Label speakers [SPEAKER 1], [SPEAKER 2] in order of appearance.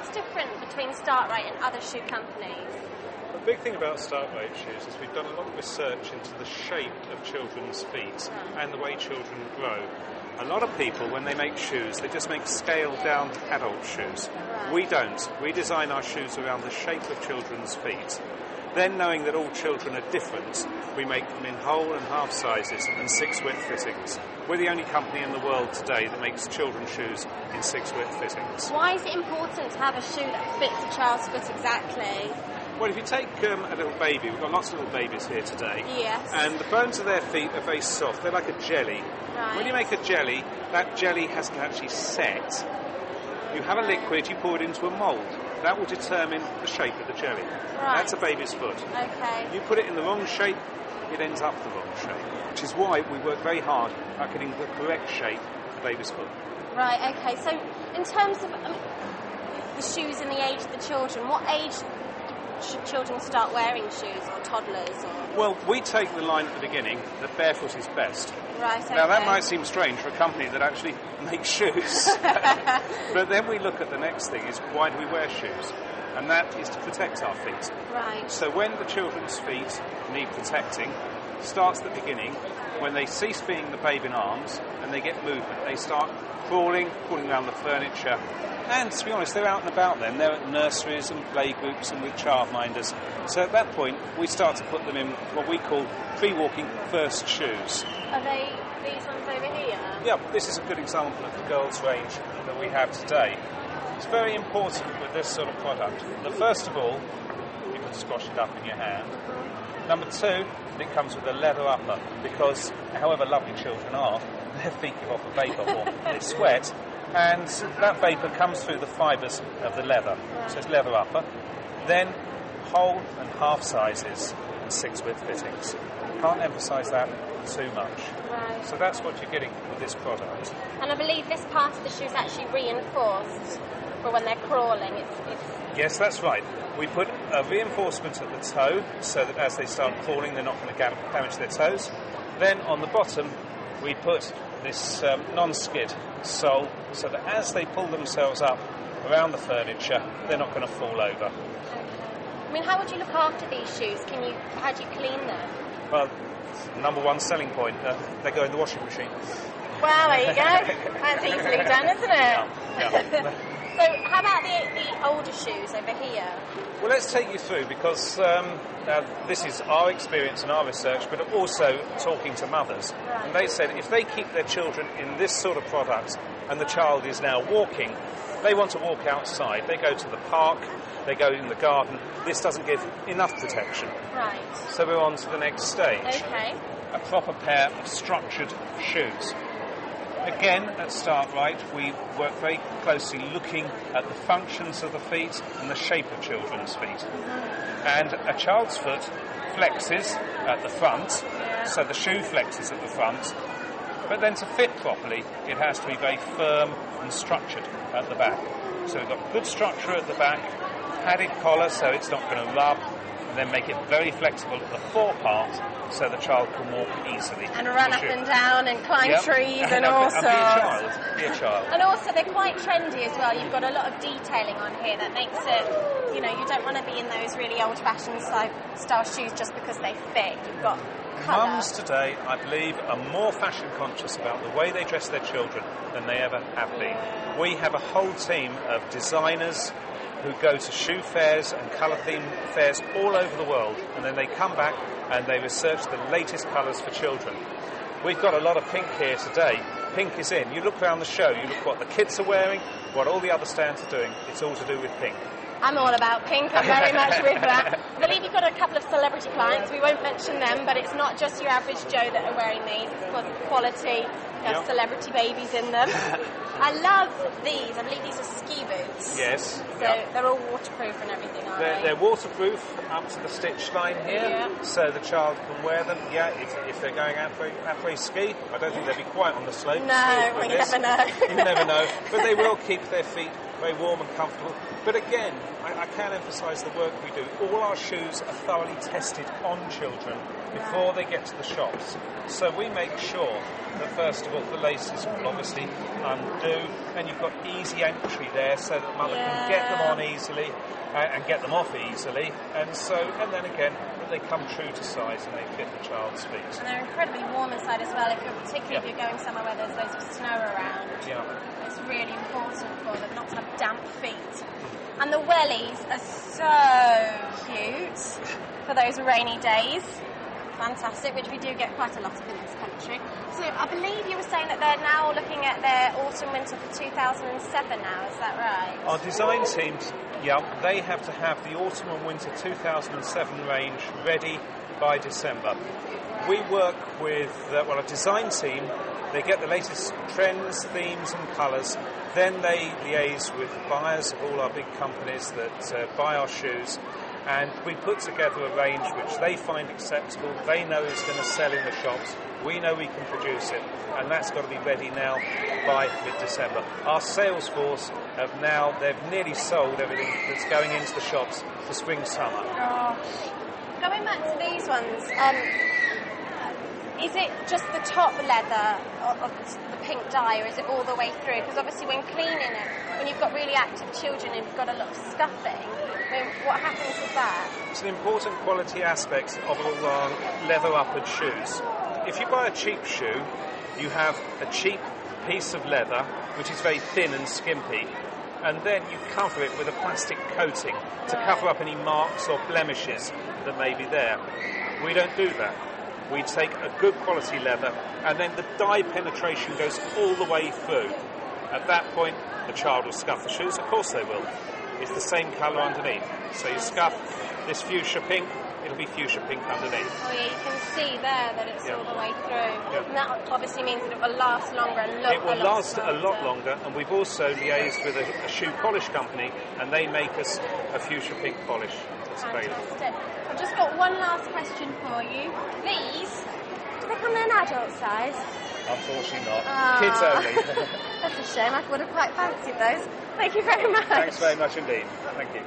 [SPEAKER 1] what's different between Startrite and other shoe companies?
[SPEAKER 2] The big thing about Startrite shoes is we've done a lot of research into the shape of children's feet and the way children grow. A lot of people, when they make shoes, they just make scaled-down adult shoes.
[SPEAKER 1] Right.
[SPEAKER 2] We don't. We design our shoes around the shape of children's feet. Then, knowing that all children are different, we make them in whole and half sizes and 6-width fittings. We're the only company in the world today that makes children's shoes in 6-width fittings.
[SPEAKER 1] Why is it important to have a shoe that fits a child's foot exactly?
[SPEAKER 2] Well, if you take a little baby, we've got lots of little babies here today.
[SPEAKER 1] Yes.
[SPEAKER 2] And the bones of their feet are very soft. They're like a jelly.
[SPEAKER 1] Right.
[SPEAKER 2] When you make a jelly, that jelly hasn't actually set. You have a liquid, you pour it into a mould. That will determine the shape of the jelly.
[SPEAKER 1] Right.
[SPEAKER 2] That's a baby's foot.
[SPEAKER 1] Okay.
[SPEAKER 2] You put it in the wrong shape, it ends up the wrong shape. Which is why we work very hard at getting the correct shape of the baby's foot.
[SPEAKER 1] Right, okay. So, in terms of the shoes and the age of the children, what age should children start wearing shoes, or toddlers? Or...
[SPEAKER 2] Well, we take the line at the beginning that barefoot is best.
[SPEAKER 1] Right, okay.
[SPEAKER 2] Now, that might seem strange for a company that actually makes shoes. But then we look at the next thing is, why do we wear shoes? And that is to protect our feet.
[SPEAKER 1] Right.
[SPEAKER 2] So when the children's feet need protecting, starts at the beginning, when they cease being the babe in arms and they get movement, they start crawling around the furniture. And to be honest, they're out and about then. They're at nurseries and play groups and with childminders. So at that point, we start to put them in what we call pre-walking first shoes.
[SPEAKER 1] Are they these ones over here?
[SPEAKER 2] Yeah, this is a good example of the girls' range that we have today. It's very important with this sort of product that, first of all, you can squash it up in your hand. Number two, it comes with a leather upper, because however lovely children are, their feet give off a vapour or they sweat, and that vapour comes through the fibres of the leather. So it's leather upper. Then whole and half sizes and 6-width fittings. Can't emphasise that too much.
[SPEAKER 1] Right.
[SPEAKER 2] So that's what you're getting with this product.
[SPEAKER 1] And I believe this part of the shoe is actually reinforced for when they're crawling.
[SPEAKER 2] Yes, that's right. We put a reinforcement at the toe so that as they start crawling, they're not going to damage their toes. Then on the bottom, we put this non-skid sole so that as they pull themselves up around the furniture, they're not going to fall over.
[SPEAKER 1] I mean, how would you look after these shoes? How do you clean them?
[SPEAKER 2] Well, number one selling point, they go in the washing machine.
[SPEAKER 1] Well, there you go. That's easily done, isn't it?
[SPEAKER 2] Yeah.
[SPEAKER 1] So how about the older shoes over here?
[SPEAKER 2] Well, let's take you through, because this is our experience and our research, but also talking to mothers.
[SPEAKER 1] Right.
[SPEAKER 2] And they said if they keep their children in this sort of product and the child is now walking, they want to walk outside. They go to the park, they go in the garden. This doesn't give enough protection.
[SPEAKER 1] Right.
[SPEAKER 2] So we're on to the next stage.
[SPEAKER 1] Okay.
[SPEAKER 2] A proper pair of structured shoes. Again, at Startrite, we work very closely looking at the functions of the feet and the shape of children's feet.
[SPEAKER 1] Mm-hmm.
[SPEAKER 2] And a child's foot flexes at the front, so the shoe flexes at the front, but then to fit properly, it has to be very firm and structured at the back. So we've got good structure at the back, padded collar so it's not going to rub, and then make it very flexible at the forepart so the child can walk easily.
[SPEAKER 1] And run up and down and climb trees and all sorts.
[SPEAKER 2] Be a child.
[SPEAKER 1] And also they're quite trendy as well. You've got a lot of detailing on here that makes it, you don't want to be in those really old-fashioned style shoes just because they fit. You've got colour.
[SPEAKER 2] Mums today, I believe, are more fashion conscious about the way they dress their children than they ever have been. We have a whole team of designers who go to shoe fairs and colour-themed fairs all over the world, and then they come back and they research the latest colours for children. We've got a lot of pink here today. Pink is in. You look around the show, you look what the kids are wearing, what all the other stands are doing. It's all to do with pink.
[SPEAKER 1] I'm all about pink. I'm very much with that. I believe you've got a couple of celebrity clients. We won't mention them, but it's not just your average Joe that are wearing these. It's because of quality. They have celebrity babies in them. I love these. I believe these are ski boots.
[SPEAKER 2] Yes.
[SPEAKER 1] So they're all waterproof and everything, aren't they?
[SPEAKER 2] They're waterproof up to the stitch line here, so the child can wear them. Yeah, if they're going out for a ski, I don't think they'll be quite on the slope.
[SPEAKER 1] No, we never know.
[SPEAKER 2] You never know. But they will keep their feet very warm and comfortable. But again, I can emphasise the work we do. All our shoes are thoroughly tested on children before they get to the shops. So we make sure that, first of all, the laces will obviously undo, and you've got easy entry there so that mother can get them on easily and get them off easily. And then again, that they come true to size and they fit the child's feet.
[SPEAKER 1] And they're incredibly warm inside as well, particularly if you're going somewhere where there's loads of snow around.
[SPEAKER 2] Yeah.
[SPEAKER 1] It's really important for them not to have damp feet. And the wellies are so cute for those rainy days. Fantastic, which we do get quite a lot of in this country. So I believe you were saying that they're now looking at their autumn-winter for 2007 now, is that right?
[SPEAKER 2] Our design teams, they have to have the autumn and winter 2007 range ready by December. We work with a design team. They get the latest trends, themes and colours. Then they liaise with buyers of all our big companies that buy our shoes. And we put together a range which they find acceptable, they know is going to sell in the shops, we know we can produce it, and that's got to be ready now by mid-December. Our sales force they've nearly sold everything that's going into the shops for spring-summer.
[SPEAKER 1] Gosh. Going back to these ones, is it just the top leather of the pink dye, or is it all the way through? Because obviously when cleaning it, when you've got really active children and you've got a lot of scuffing, what happens with that?
[SPEAKER 2] It's an important quality aspect of all our leather-uppered shoes. If you buy a cheap shoe, you have a cheap piece of leather, which is very thin and skimpy, and then you cover it with a plastic coating to cover up any marks or blemishes that may be there. We don't do that. We take a good quality leather, and then the dye penetration goes all the way through. At that point, the child will scuff the shoes. Of course they will. It's the same colour underneath. So you scuff this fuchsia pink, it'll be fuchsia pink underneath.
[SPEAKER 1] Oh yeah, you can see there that it's all the way through.
[SPEAKER 2] Yeah.
[SPEAKER 1] And that obviously means that it will last longer and look
[SPEAKER 2] It will last a lot longer, and we've also liaised with a shoe polish company, and they make us a fuchsia pink polish that's available.
[SPEAKER 1] Fantastic. I've just got one last question for you. These, do they come in adult size?
[SPEAKER 2] Unfortunately not. Kids only.
[SPEAKER 1] That's a shame. I would have quite fancied those. Thank you very much.
[SPEAKER 2] Thanks very much indeed. Thank you.